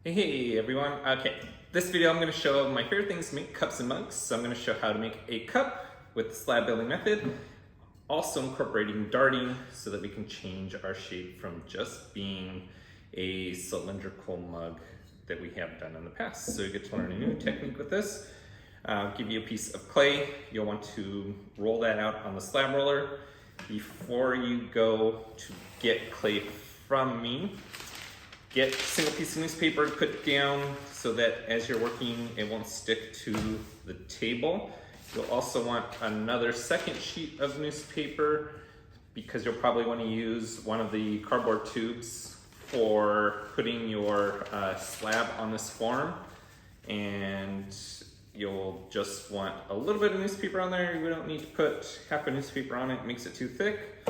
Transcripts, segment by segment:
Hey everyone, okay, this video I'm going to show my favorite things to make cups and mugs. So I'm going to show how to make a cup with the slab building method, also incorporating darting so that we can change our shape from just being a cylindrical mug that we have done in the past. So you get to learn a new technique with this. I'll give you a piece of clay. You'll want to roll that out on the slab roller. Before you go to get clay from me, get a single piece of newspaper to put down so that as you're working, it won't stick to the table. You'll also want another second sheet of newspaper because you'll probably want to use one of the cardboard tubes for putting your slab on this form. And you'll just want a little bit of newspaper on there. You don't need to put half a newspaper on it, it makes it too thick.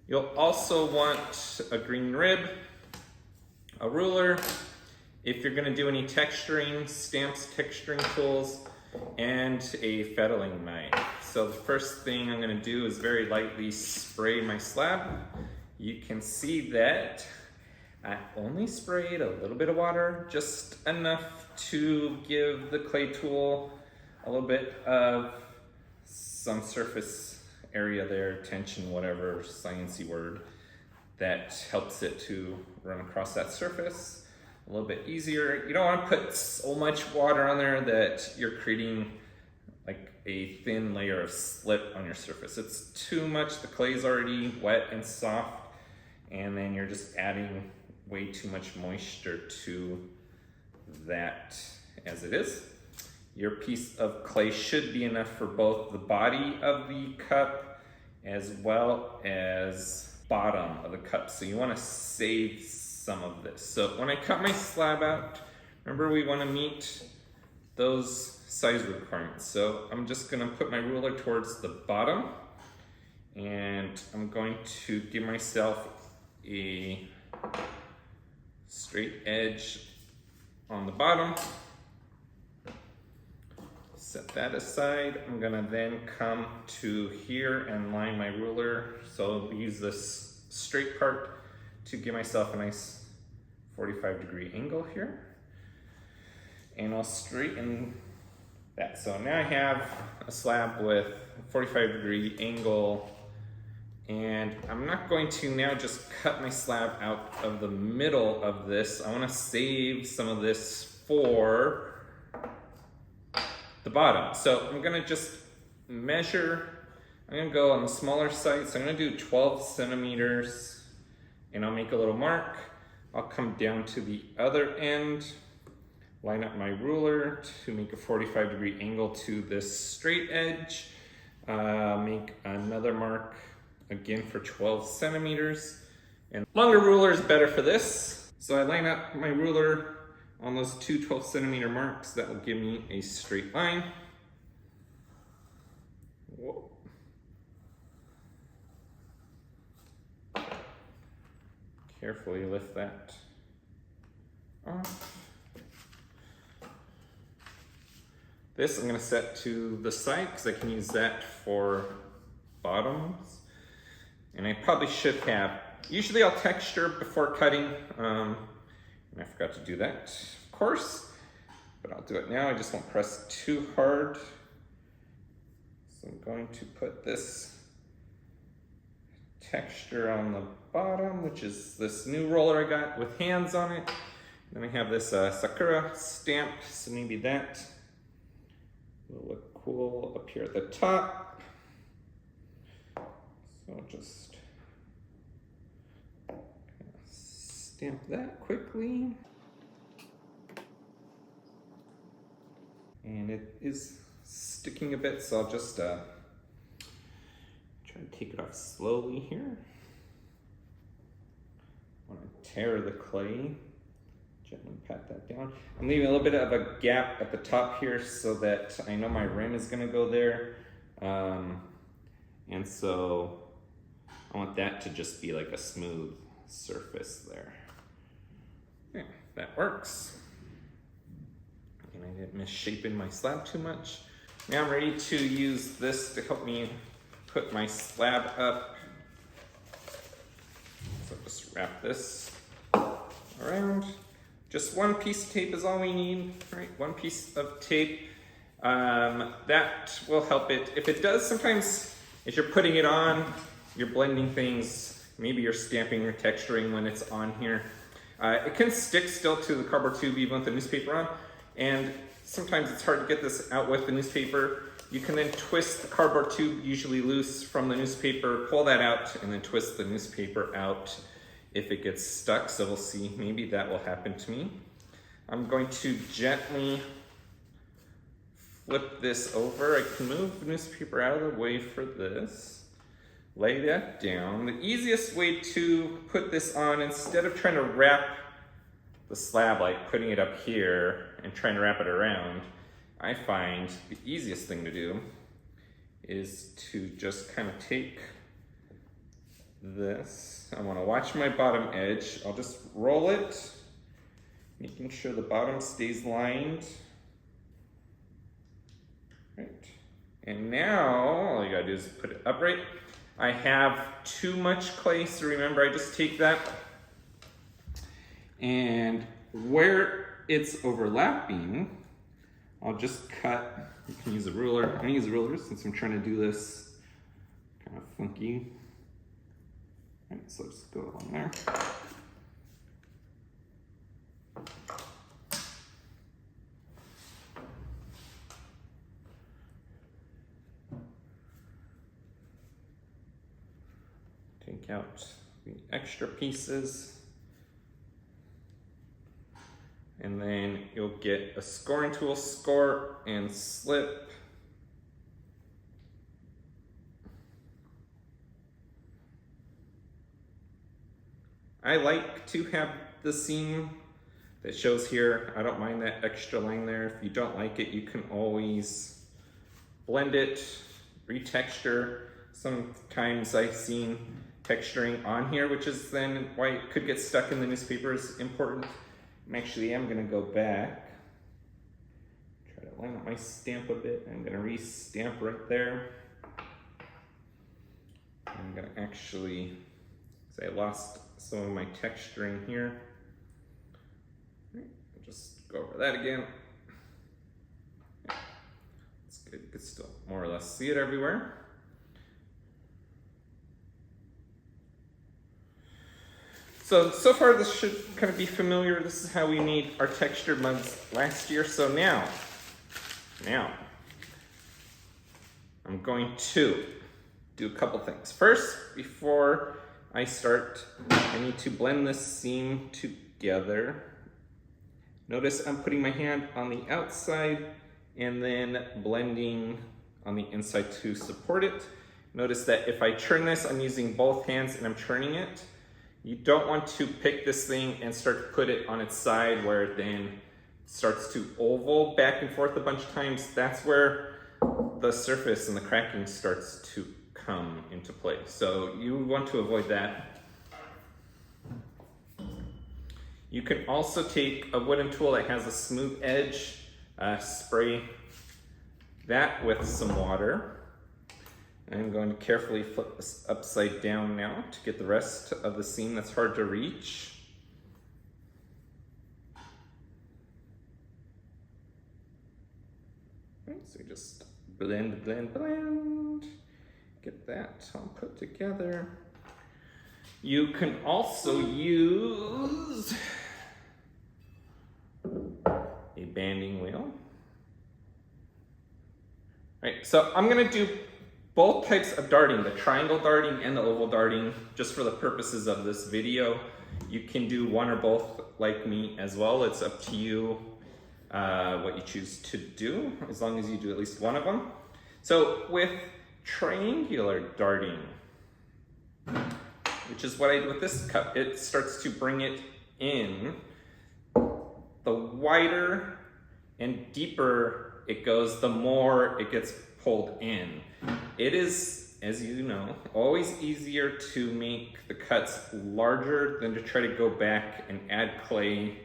You'll also want a green rib, a ruler, if you're going to do any texturing, stamps, texturing tools, and a fettling knife. So the first thing I'm going to do is very lightly spray my slab. You can see that I only sprayed a little bit of water, just enough to give the clay tool a little bit of some surface area there, tension, whatever sciencey word, that helps it to run across that surface a little bit easier. You don't want to put so much water on there that you're creating like a thin layer of slip on your surface. It's too much, the clay is already wet and soft, and then you're just adding way too much moisture to that as it is. Your piece of clay should be enough for both the body of the cup as well as bottom of the cup, so you want to save some of this. So when I cut my slab out, remember we want to meet those size requirements. So I'm just going to put my ruler towards the bottom, and I'm going to give myself a straight edge on the bottom. Set that aside. I'm gonna then come to here and line my ruler. So I'll use this straight part to give myself a nice 45-degree angle here. And I'll straighten that. So now I have a slab with a 45-degree angle, and I'm not going to now just cut my slab out of the middle of this. I wanna save some of this for the bottom. So I'm gonna just measure. I'm gonna go on the smaller side. So I'm gonna do 12 centimeters, and I'll make a little mark. I'll come down to the other end, line up my ruler to make a 45-degree angle to this straight edge. Make another mark again for 12 centimeters. And longer ruler is better for this. So I line up my ruler on those two 12-centimeter marks. That will give me a straight line. Whoa. Carefully lift that off. This I'm going to set to the side because I can use that for bottoms. And I probably should have, usually I'll texture before cutting. And I forgot to do that, of course, but I'll do it now. I just won't press too hard. So I'm going to put this texture on the bottom, which is this new roller I got with hands on it. Then I have this Sakura stamped, so maybe that will look cool up here at the top. So I'll just stamp that quickly. And it is sticking a bit, so I'll just try to take it off slowly here. I want to tear the clay, gently pat that down. I'm leaving a little bit of a gap at the top here so that I know my rim is going to go there. And so I want that to just be like a smooth surface there. Yeah, that works. And I didn't misshapen my slab too much. Now I'm ready to use this to help me put my slab up. So just wrap this around. Just one piece of tape is all we need, right? One piece of tape. That will help it. If it does, sometimes as you're putting it on, you're blending things, maybe you're stamping or texturing when it's on here. It can stick still to the cardboard tube even with the newspaper on, and sometimes it's hard to get this out with the newspaper. You can then twist the cardboard tube, usually loose, from the newspaper, pull that out, and then twist the newspaper out if it gets stuck. So we'll see, maybe that will happen to me. I'm going to gently flip this over. I can move the newspaper out of the way for this. Lay that down. The easiest way to put this on, instead of trying to wrap the slab, like putting it up here and trying to wrap it around, I find the easiest thing to do is to just kind of take this. I want to watch my bottom edge. I'll just roll it, making sure the bottom stays lined. Right. And now all you gotta do is put it upright. I have too much clay, so remember I just take that, and where it's overlapping, I'll just cut. You can use a ruler. I'm gonna use a ruler since I'm trying to do this kind of funky. All right, so just go along there. Take out the extra pieces, and then you'll get a scoring tool, score and slip. I like to have the seam that shows here. I don't mind that extra line there. If you don't like it, you can always blend it, retexture. Sometimes I've seen texturing on here, which is then why it could get stuck in the newspaper, is important. And actually, I'm gonna go back, try to line up my stamp a bit. I'm gonna re-stamp right there. I'm gonna actually, because I lost some of my texturing here. I'll just go over that again. It's good, you can still more or less see it everywhere. So far this should kind of be familiar. This is how we made our textured mugs last year. So now, I'm going to do a couple things. First, before I start, I need to blend this seam together. Notice I'm putting my hand on the outside and then blending on the inside to support it. Notice that if I turn this, I'm using both hands and I'm turning it. You don't want to pick this thing and start to put it on its side where it then starts to oval back and forth a bunch of times. That's where the surface and the cracking starts to come into play. So you want to avoid that. You can also take a wooden tool that has a smooth edge, spray that with some water. I'm going to carefully flip this upside down now to get the rest of the seam that's hard to reach. Okay, so just blend, blend, blend. Get that all put together. You can also use a banding wheel. All right, so I'm gonna do both types of darting, the triangle darting and the oval darting, just for the purposes of this video. You can do one or both like me as well. It's up to you what you choose to do, as long as you do at least one of them. So with triangular darting, which is what I did with this cup, it starts to bring it in. The wider and deeper it goes, the more it gets pulled in. It is, as you know, always easier to make the cuts larger than to try to go back and add clay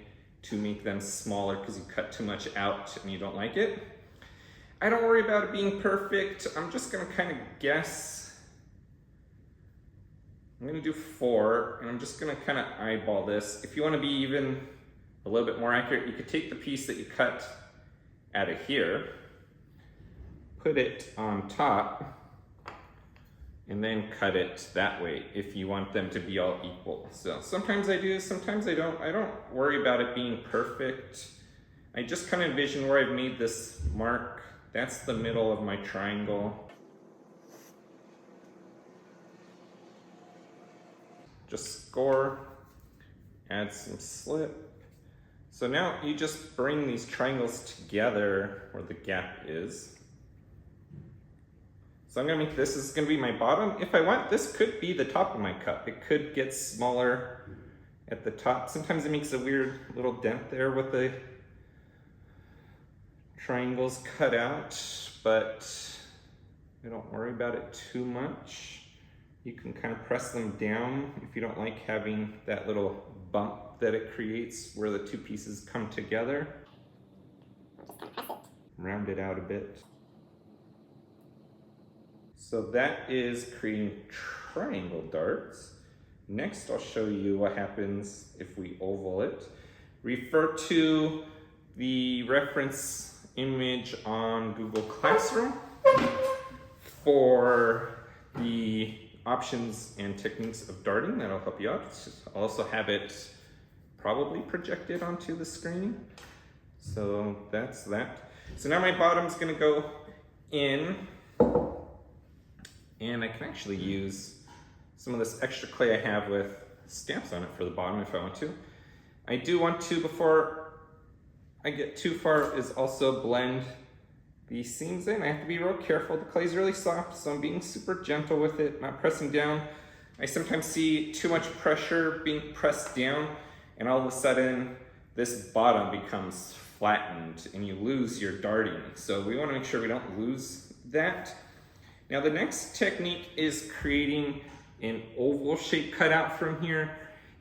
to make them smaller because you cut too much out and you don't like it. I don't worry about it being perfect. I'm just gonna kind of guess. I'm gonna do 4, and I'm just gonna kind of eyeball this. If you want to be even a little bit more accurate, you could take the piece that you cut out of here, put it on top, and then cut it that way if you want them to be all equal. So sometimes I do, sometimes I don't. I don't worry about it being perfect. I just kind of envision where I've made this mark. That's the middle of my triangle. Just score, add some slip. So now you just bring these triangles together where the gap is. So I'm gonna make this is gonna be my bottom. If I want, this could be the top of my cup. It could get smaller at the top. Sometimes it makes a weird little dent there with the triangles cut out, but I don't worry about it too much. You can kind of press them down if you don't like having that little bump that it creates where the two pieces come together. Round it out a bit. So that is creating triangle darts. Next, I'll show you what happens if we oval it. Refer to the reference image on Google Classroom for the options and techniques of darting. That'll help you out. I'll also have it probably projected onto the screen. So that's that. So now my bottom's gonna go in, and I can actually use some of this extra clay I have with stamps on it for the bottom if I want to. I do want to, before I get too far, is also blend the seams in. I have to be real careful. The clay's really soft, so I'm being super gentle with it, not pressing down. I sometimes see too much pressure being pressed down, and all of a sudden this bottom becomes flattened and you lose your darting. So we want to make sure we don't lose that. Now the next technique is creating an oval shape cutout from here.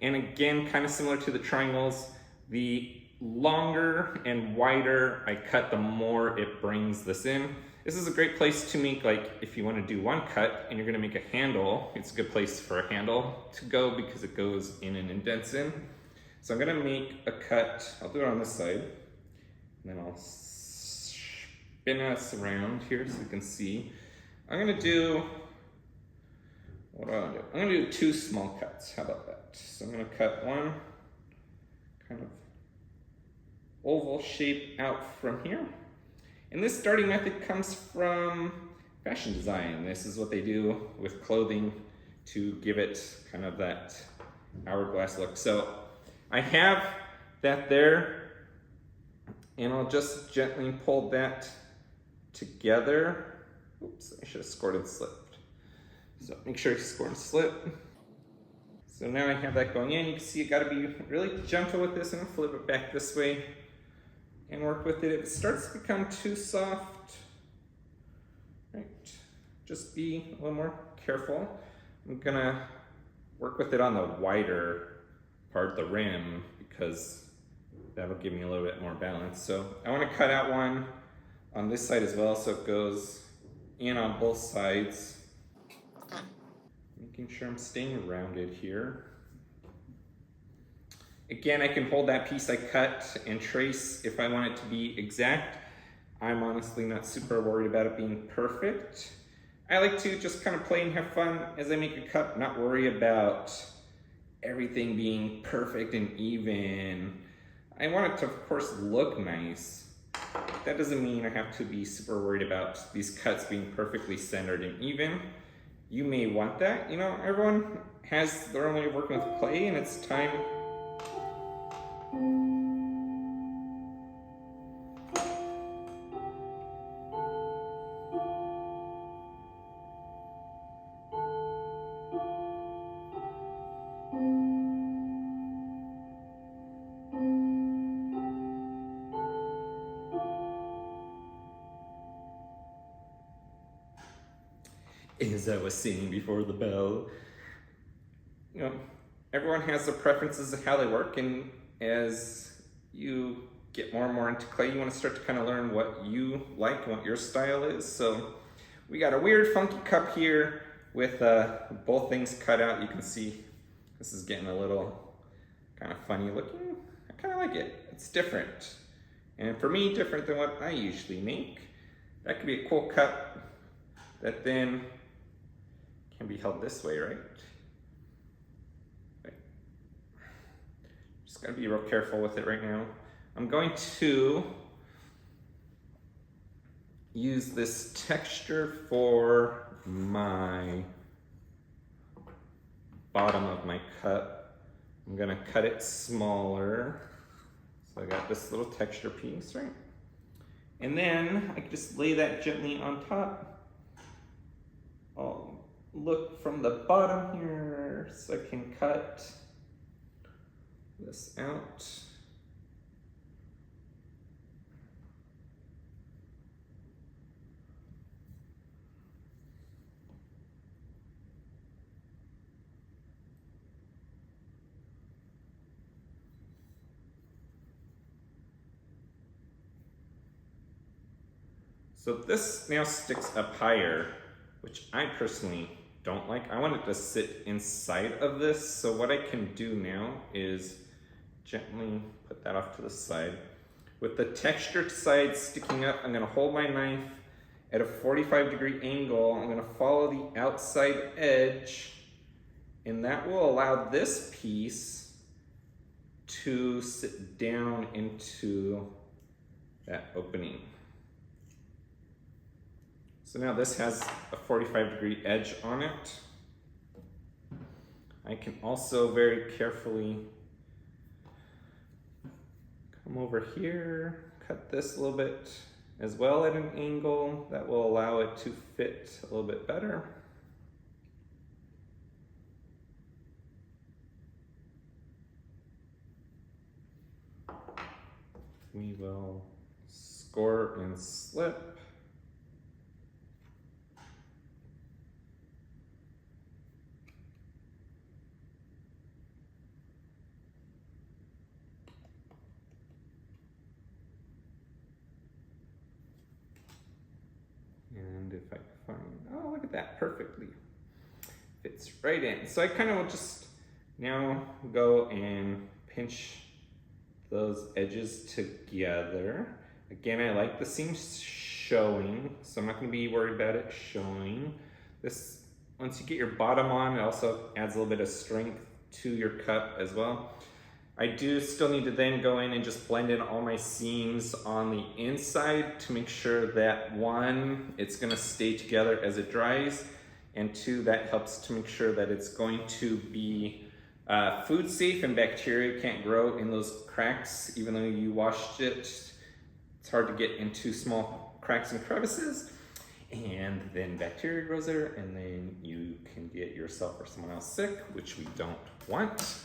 And again, kind of similar to the triangles, the longer and wider I cut, the more it brings this in. This is a great place to make, like, if you want to do one cut and you're going to make a handle, it's a good place for a handle to go because it goes in and indents in. So I'm going to make a cut. I'll do it on this side, and then I'll spin us around here so you can see. I'm going to do, what do I want to do? I'm going to do 2 small cuts. How about that? So I'm going to cut one kind of oval shape out from here. And this darting method comes from fashion design. This is what they do with clothing to give it kind of that hourglass look. So I have that there, and I'll just gently pull that together. Oops, I should have scored and slipped. So make sure you score and slip. So now I have that going in. You can see you gotta be really gentle with this, and flip it back this way and work with it. If it starts to become too soft, right, just be a little more careful. I'm gonna work with it on the wider part, the rim, because that'll give me a little bit more balance. So I wanna cut out one on this side as well, so it goes in on both sides. Making sure I'm staying rounded here. Again, I can hold that piece I cut and trace if I want it to be exact. I'm honestly not super worried about it being perfect. I like to just kind of play and have fun as I make a cup, not worry about everything being perfect and even. I want it to, of course, look nice. That doesn't mean I have to be super worried about these cuts being perfectly centered and even. You may want that. You know, everyone has their own way of working with clay, and it's time. As I was saying before the bell, you know, everyone has their preferences of how they work, and as you get more and more into clay, you want to start to kind of learn what you like and what your style is. So we got a weird funky cup here with both things cut out. You can see this is getting a little kind of funny looking. kind of like it. It's different. And for me, different than what I usually make. That could be a cool cup that then can be held this way, right? Just gotta be real careful with it right now. I'm going to use this texture for my bottom of my cup. I'm gonna cut it smaller. So I got this little texture piece, right? And then I can just lay that gently on top. I'll look from the bottom here so I can cut this out. So this now sticks up higher, which I personally don't like. I want it to sit inside of this. So what I can do now is gently put that off to the side. With the textured side sticking up, I'm gonna hold my knife at a 45-degree angle. I'm gonna follow the outside edge, and that will allow this piece to sit down into that opening. So now this has a 45-degree edge on it. I can also very carefully come over here, cut this a little bit as well at an angle that will allow it to fit a little bit better. We will score and slip. And if I can find, oh, look at that, perfectly fits right in. So I kind of will just now go and pinch those edges together. Again, I like the seams showing, so I'm not gonna be worried about it showing. This, once you get your bottom on, it also adds a little bit of strength to your cup as well. I do still need to then go in and just blend in all my seams on the inside to make sure that one, it's gonna stay together as it dries, and two, that helps to make sure that it's going to be food safe and bacteria can't grow in those cracks. Even though you washed it, it's hard to get into small cracks and crevices, and then bacteria grows there, and then you can get yourself or someone else sick, which we don't want.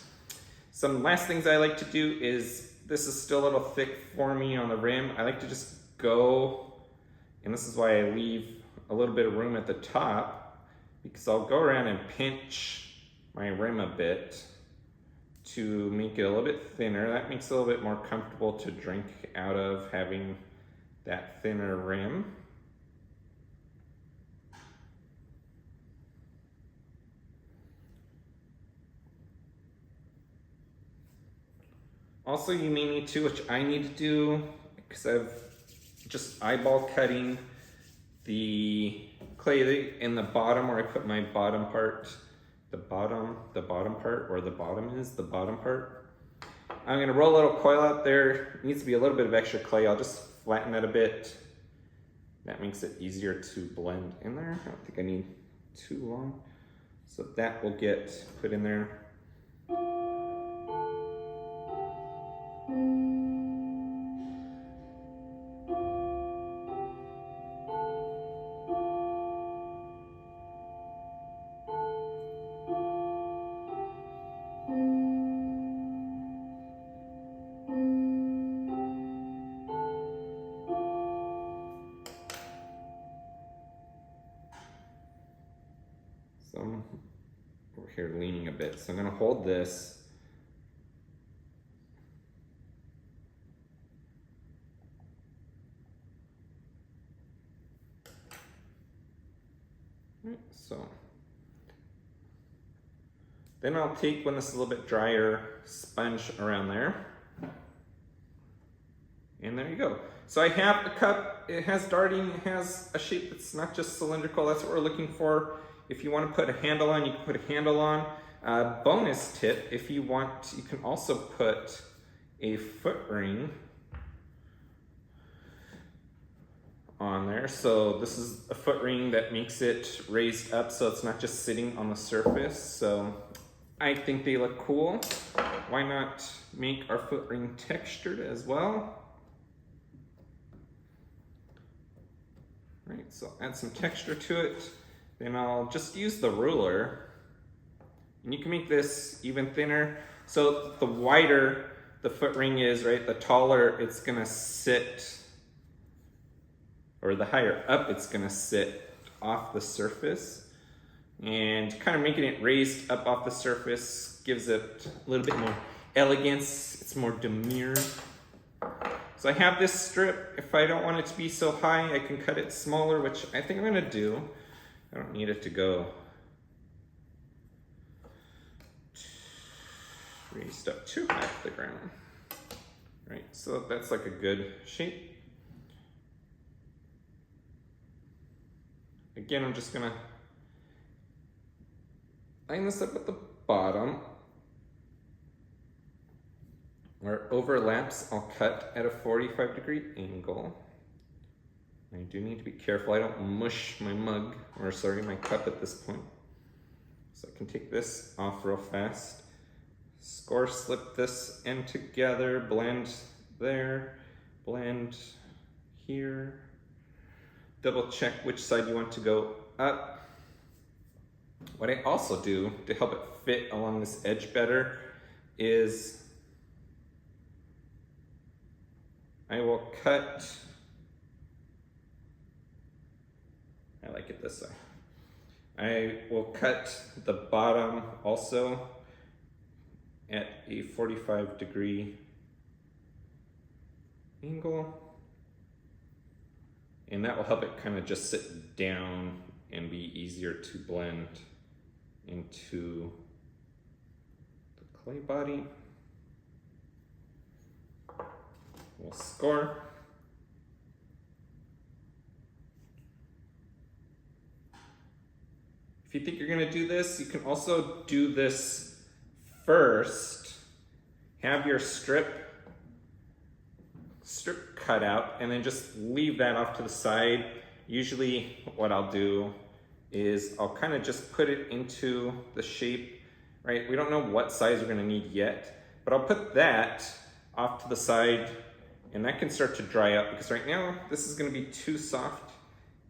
Some last things I like to do is, this is still a little thick for me on the rim. I like to just go, and this is why I leave a little bit of room at the top, because I'll go around and pinch my rim a bit to make it a little bit thinner. That makes it a little bit more comfortable to drink out of, having that thinner rim. Also, you may need to, which I need to do, because I've just eyeball cutting the clay in the bottom where I put my bottom part, the bottom part, where the bottom is, the bottom part. I'm gonna roll a little coil out there. It needs to be a little bit of extra clay. I'll just flatten that a bit. That makes it easier to blend in there. I don't think I need too long. So that will get put in there. So I'm over here leaning a bit. So I'm gonna hold this. So then I'll take, when this is a little bit drier, sponge around there. And there you go. So I have a cup, it has darting, it has a shape that's not just cylindrical, that's what we're looking for. If you want to put a handle on, you can put a handle on. Bonus tip, if you want, you can also put a foot ring on there. So this is a foot ring that makes it raised up so it's not just sitting on the surface. So I think they look cool. Why not make our foot ring textured as well? Right, so add some texture to it. Then I'll just use the ruler. And you can make this even thinner. So the wider the foot ring is, right, the taller it's gonna sit, or the higher up it's gonna sit off the surface. And kind of making it raised up off the surface gives it a little bit more elegance. It's more demure. So I have this strip. If I don't want it to be so high, I can cut it smaller, which I think I'm gonna do. I don't need it to go raised up too high off the ground. Right, so that's like a good shape. Again, I'm just gonna line this up at the bottom. Where it overlaps, I'll cut at a 45-degree angle. I do need to be careful I don't mush my mug, or sorry, my cup at this point. So I can take this off real fast. Score slip this end together, blend there, blend here. Double check which side you want to go up. What I also do to help it fit along this edge better is I will cut, I like it this way. I will cut the bottom also at a 45-degree angle. And that will help it kind of just sit down and be easier to blend into the clay body. We'll score. If you think you're gonna do this, you can also do this first. Have your strip cut out and then just leave that off to the side. Usually what I'll do is I'll kind of just put it into the shape, right? We don't know what size we're gonna need yet, but I'll put that off to the side and that can start to dry up because right now this is gonna be too soft.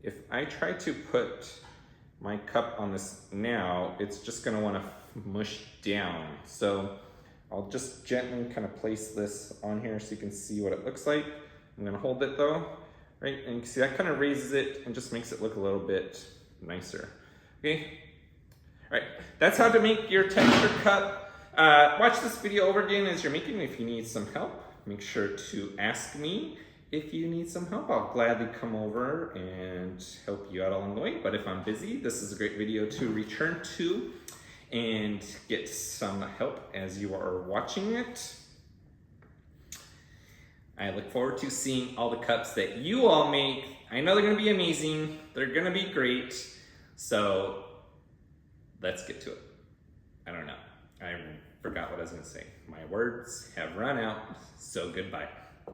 If I try to put my cup on this now, it's just gonna wanna mush down. So I'll just gently kind of place this on here so you can see what it looks like. I'm gonna hold it though, right? And you can see that kind of raises it and just makes it look a little bit nicer. Okay, all right, that's how to make your texture cup. Watch this video over again as you're making it. If you need some help, make sure to ask me. If you need some help, I'll gladly come over and help you out along the way. But if I'm busy, this is a great video to return to and get some help as you are watching it. I look forward to seeing all the cups that you all make. I know they're gonna be amazing. They're gonna be great. So let's get to it. I don't know. I forgot what I was gonna say. My words have run out, so goodbye.